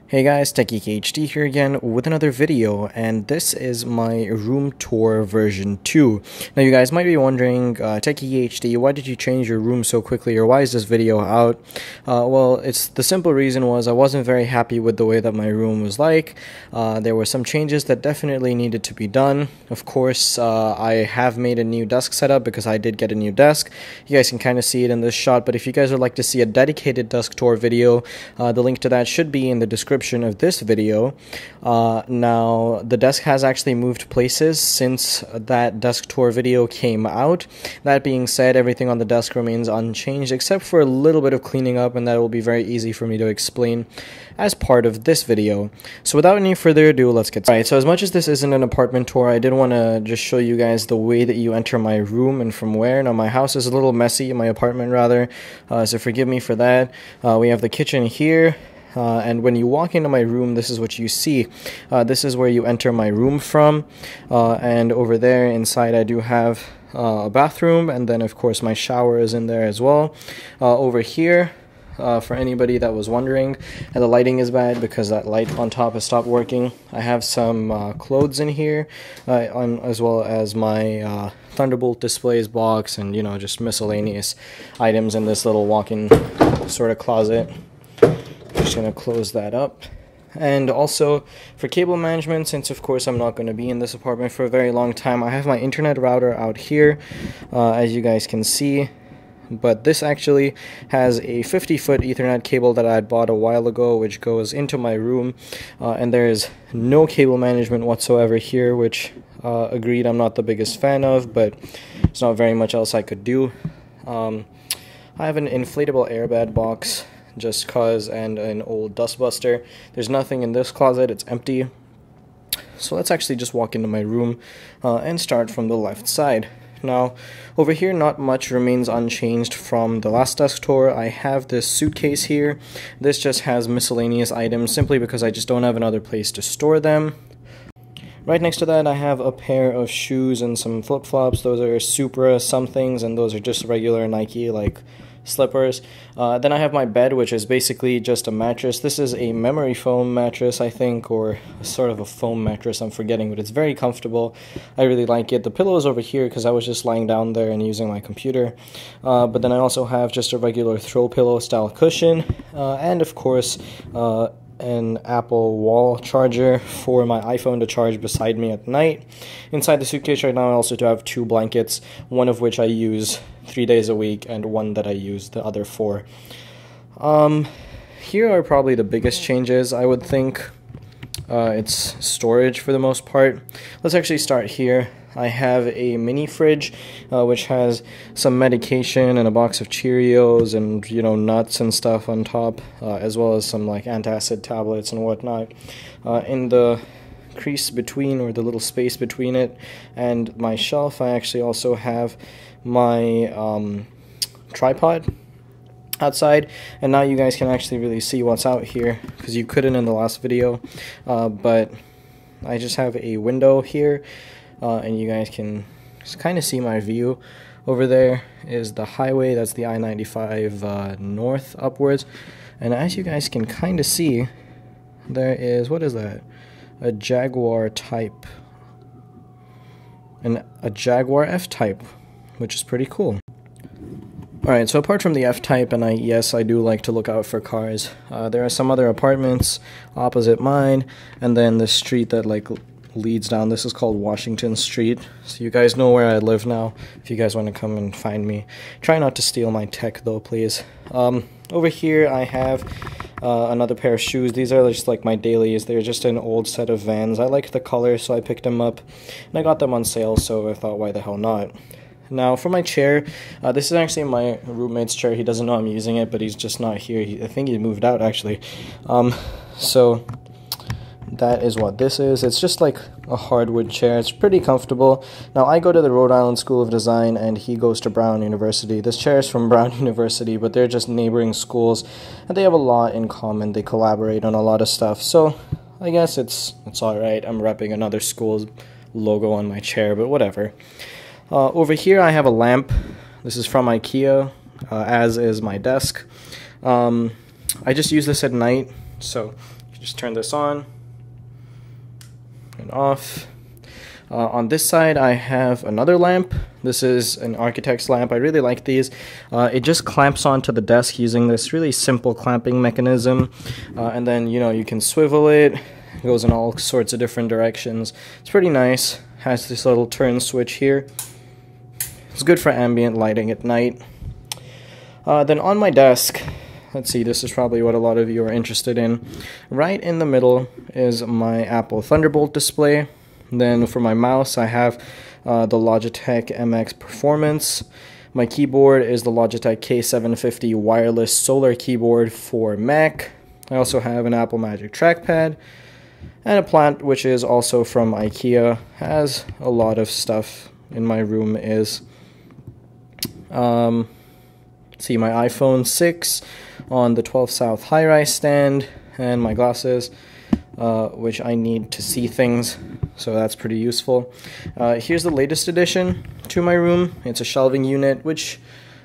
Hey guys, TekGeekHD here again with another video, and this is my room tour version 2. Now you guys might be wondering, TekGeekHD, why did you change your room so quickly, or why is this video out? Well, the simple reason was I wasn't very happy with the way that my room was like. There were some changes that definitely needed to be done. Of course, I have made a new desk setup because I did get a new desk. You guys can kind of see it in this shot, but if you guys would like to see a dedicated desk tour video, the link to that should be in the description of this video. Now the desk has actually moved places since that desk tour video came out. That being said, everything on the desk remains unchanged except for a little bit of cleaning up, and that will be very easy for me to explain as part of this video. So without any further ado, let's get started. Alright, so as much as this isn't an apartment tour, I did want to just show you guys the way that you enter my room and from where. Now my house is a little messy, my apartment rather, so forgive me for that. We have the kitchen here. And when you walk into my room, this is what you see. This is where you enter my room from, and over there inside I do have a bathroom, and then of course my shower is in there as well. Over here, for anybody that was wondering, and the lighting is bad because that light on top has stopped working, I have some clothes in here, as well as my Thunderbolt displays box, and you know, just miscellaneous items in this little walk-in sort of closet. Just going to close that up. And also for cable management, since of course I'm not going to be in this apartment for a very long time, I have my internet router out here, as you guys can see. But this actually has a 50-foot Ethernet cable that I had bought a while ago, which goes into my room, and there is no cable management whatsoever here, which agreed I'm not the biggest fan of, but there's not very much else I could do. I have an inflatable airbag box just cause, and an old dustbuster. There's nothing in this closet, it's empty. So let's actually just walk into my room and start from the left side. Now over here not much remains unchanged from the last desk tour. I have this suitcase here. This just has miscellaneous items simply because I just don't have another place to store them. Right next to that I have a pair of shoes and some flip-flops. Those are Supra somethings, and those are just regular Nike like slippers. Then I have my bed, which is basically just a mattress. This is a memory foam mattress, I think, or sort of a foam mattress, I'm forgetting, but it's very comfortable. I really like it. The pillow is over here because I was just lying down there and using my computer. But then I also have just a regular throw pillow style cushion, and of course an Apple wall charger for my iPhone to charge beside me at night. Inside the suitcase right now I also do have 2 blankets, one of which I use 3 days a week and one that I use the other 4. Here are probably the biggest changes, I would think. It's storage for the most part. Let's actually start here. I have a mini fridge which has some medication and a box of Cheerios and, you know, nuts and stuff on top, as well as some like antacid tablets and whatnot. In the crease between, or the little space between it and my shelf, I actually also have my tripod outside, and now you guys can actually really see what's out here because you couldn't in the last video, but I just have a window here, and you guys can kind of see my view. Over there is the highway, that's the I-95 north upwards, and as you guys can kind of see, there is, what is that? A Jaguar type, and a Jaguar F-type, which is pretty cool. Alright, so apart from the F-type, and yes, I do like to look out for cars, there are some other apartments opposite mine, and then the street that like leads down. This is called Washington Street, so you guys know where I live now if you guys want to come and find me. Try not to steal my tech though, please. Over here I have another pair of shoes. These are just like my dailies. They're just an old set of Vans. I liked the color, so I picked them up, and I got them on sale, so I thought, why the hell not. Now for my chair, this is actually my roommate's chair. He doesn't know I'm using it, but he's just not here. I think he moved out actually. So that is what this is. It's just like a hardwood chair. It's pretty comfortable. Now I go to the Rhode Island School of Design and he goes to Brown University. This chair is from Brown University, but they're just neighboring schools and they have a lot in common. They collaborate on a lot of stuff. So I guess it's alright. I'm repping another school's logo on my chair, but whatever. Over here I have a lamp. This is from IKEA. as is my desk. I just use this at night, so you just turn this on and off. On this side, I have another lamp. This is an architect's lamp. I really like these. It just clamps onto the desk using this really simple clamping mechanism. And then, you can swivel it. It goes in all sorts of different directions. It's pretty nice. Has this little turn switch here. It's good for ambient lighting at night. Then on my desk, let's see, this is probably what a lot of you are interested in. Right in the middle is my Apple Thunderbolt display. Then for my mouse, I have the Logitech MX Performance. My keyboard is the Logitech K750 wireless solar keyboard for Mac. I also have an Apple Magic trackpad and a plant which is also from IKEA, as a lot of stuff in my room is. See my iPhone 6 on the 12 South high-rise stand, and my glasses, which I need to see things, so that's pretty useful. Here's the latest addition to my room. It's a shelving unit, which,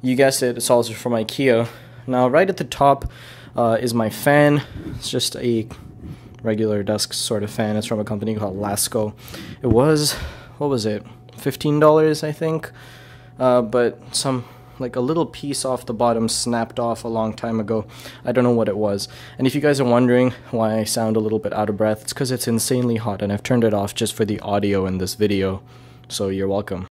you guessed it, it's also from IKEA. Now, right at the top is my fan. It's just a regular desk sort of fan. It's from a company called Lasco. It was, what was it, $15, I think? But like a little piece off the bottom snapped off a long time ago. I don't know what it was. And if you guys are wondering why I sound a little bit out of breath, it's because it's insanely hot and I've turned it off just for the audio in this video. So you're welcome.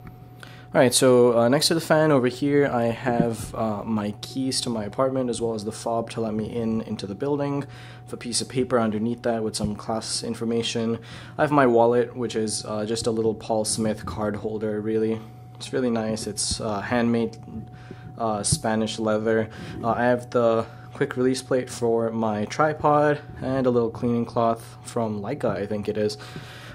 Alright, so next to the fan over here, I have my keys to my apartment as well as the fob to let me into the building. I have a piece of paper underneath that with some class information. I have my wallet, which is just a little Paul Smith card holder, really. It's really nice. It's handmade Spanish leather. I have the quick release plate for my tripod and a little cleaning cloth from Leica, I think it is.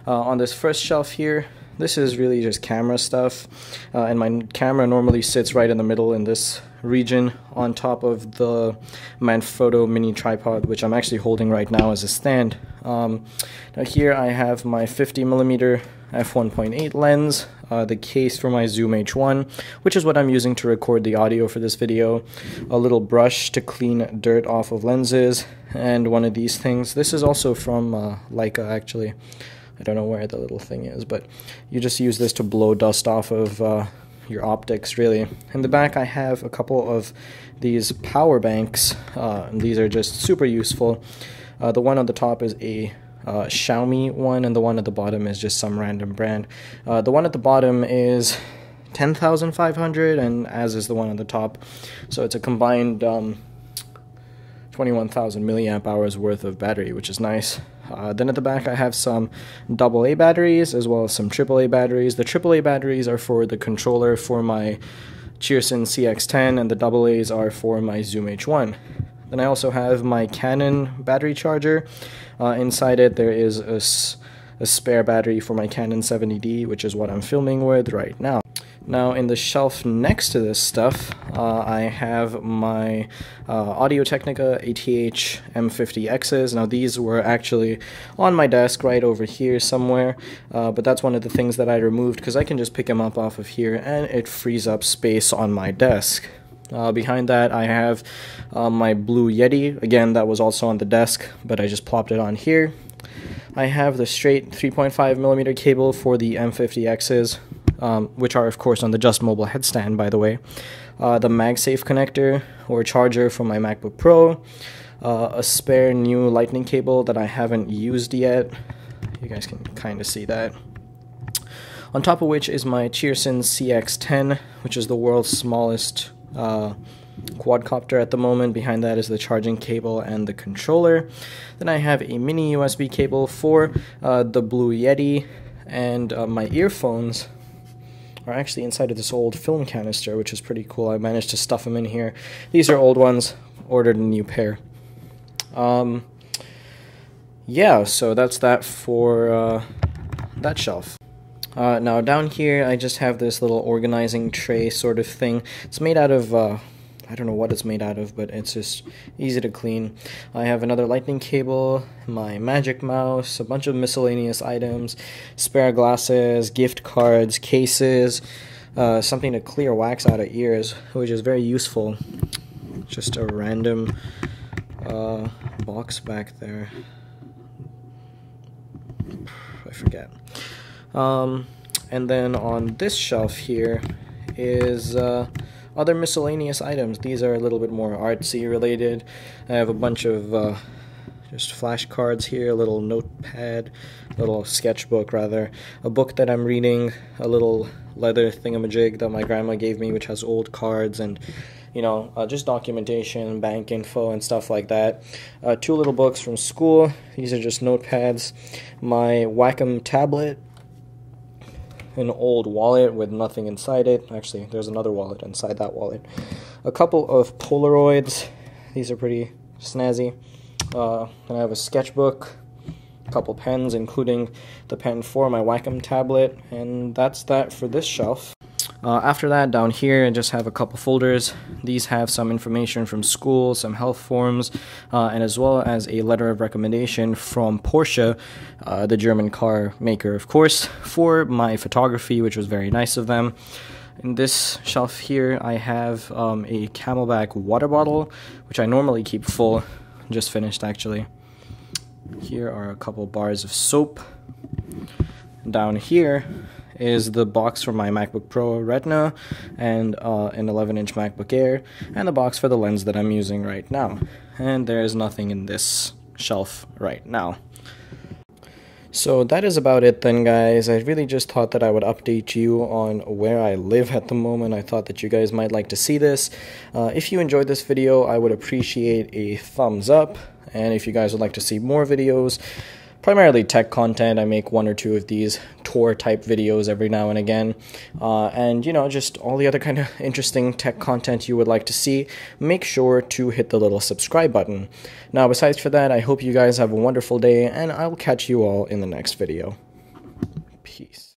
On this first shelf here, this is really just camera stuff, and my camera normally sits right in the middle in this region on top of the Manfrotto mini tripod, which I'm actually holding right now as a stand. Now here I have my 50mm f1.8 lens, the case for my Zoom H1, which is what I'm using to record the audio for this video, a little brush to clean dirt off of lenses, and one of these things. This is also from Leica, actually. I don't know where the little thing is, but you just use this to blow dust off of your optics, really. In the back, I have a couple of these power banks. These are just super useful. The one on the top is a Xiaomi one, and the one at the bottom is just some random brand. The one at the bottom is 10,500, and as is the one on the top. So it's a combined 21,000 milliamp hours worth of battery, which is nice. Then at the back I have some AA batteries as well as some AAA batteries. The AAA batteries are for the controller for my Cheerson CX10, and the AA's are for my Zoom H1. Then I also have my Canon battery charger. Inside it there is a spare battery for my Canon 70D, which is what I'm filming with right now. Now in the shelf next to this stuff, I have my Audio-Technica ATH M50Xs. Now these were actually on my desk right over here somewhere, but that's one of the things that I removed because I can just pick them up off of here and it frees up space on my desk. Behind that I have my Blue Yeti. Again, that was also on the desk, but I just plopped it on here. I have the straight 3.5mm cable for the M50Xs, which are of course on the Just Mobile headstand, by the way. The MagSafe connector or charger for my MacBook Pro. A spare new lightning cable that I haven't used yet. You guys can kind of see that. On top of which is my Cheerson CX10, which is the world's smallest quadcopter at the moment. Behind that is the charging cable and the controller. Then I have a mini USB cable for the Blue Yeti, and my earphones are actually inside of this old film canister, which is pretty cool. I managed to stuff them in here. These are old ones, ordered a new pair. Yeah, so that's that for that shelf. Now down here I just have this little organizing tray sort of thing. It's made out of, I don't know what it's made out of, but it's just easy to clean. I have another lightning cable, my Magic Mouse, a bunch of miscellaneous items, spare glasses, gift cards, cases, something to clear wax out of ears, which is very useful. Just a random box back there. I forget. And then on this shelf here is other miscellaneous items. These are a little bit more artsy related. I have a bunch of just flashcards here, a little notepad, a little sketchbook rather, a book that I'm reading, a little leather thingamajig that my grandma gave me, which has old cards and, you know, just documentation, bank info, and stuff like that. 2 little books from school. These are just notepads. My Wacom tablet. An old wallet with nothing inside it. Actually, there's another wallet inside that wallet. A couple of Polaroids. These are pretty snazzy. Then I have a sketchbook, a couple pens, including the pen for my Wacom tablet, and that's that for this shelf. After that, down here, I just have a couple folders. These have some information from school, some health forms, and as well as a letter of recommendation from Porsche, the German car maker, of course, for my photography, which was very nice of them. In this shelf here, I have a Camelback water bottle, which I normally keep full. Just finished, actually. Here are a couple bars of soap. Down here is the box for my MacBook Pro Retina and an 11-inch MacBook Air, and the box for the lens that I'm using right now. And there is nothing in this shelf right now. So that is about it then, guys. I really just thought that I would update you on where I live at the moment. I thought that you guys might like to see this. If you enjoyed this video, I would appreciate a thumbs up. And if you guys would like to see more videos, primarily tech content, I make 1 or 2 of these tour type videos every now and again, and you know, just all the other kind of interesting tech content you would like to see, make sure to hit the little subscribe button. Now, besides for that, I hope you guys have a wonderful day, and I will catch you all in the next video. Peace.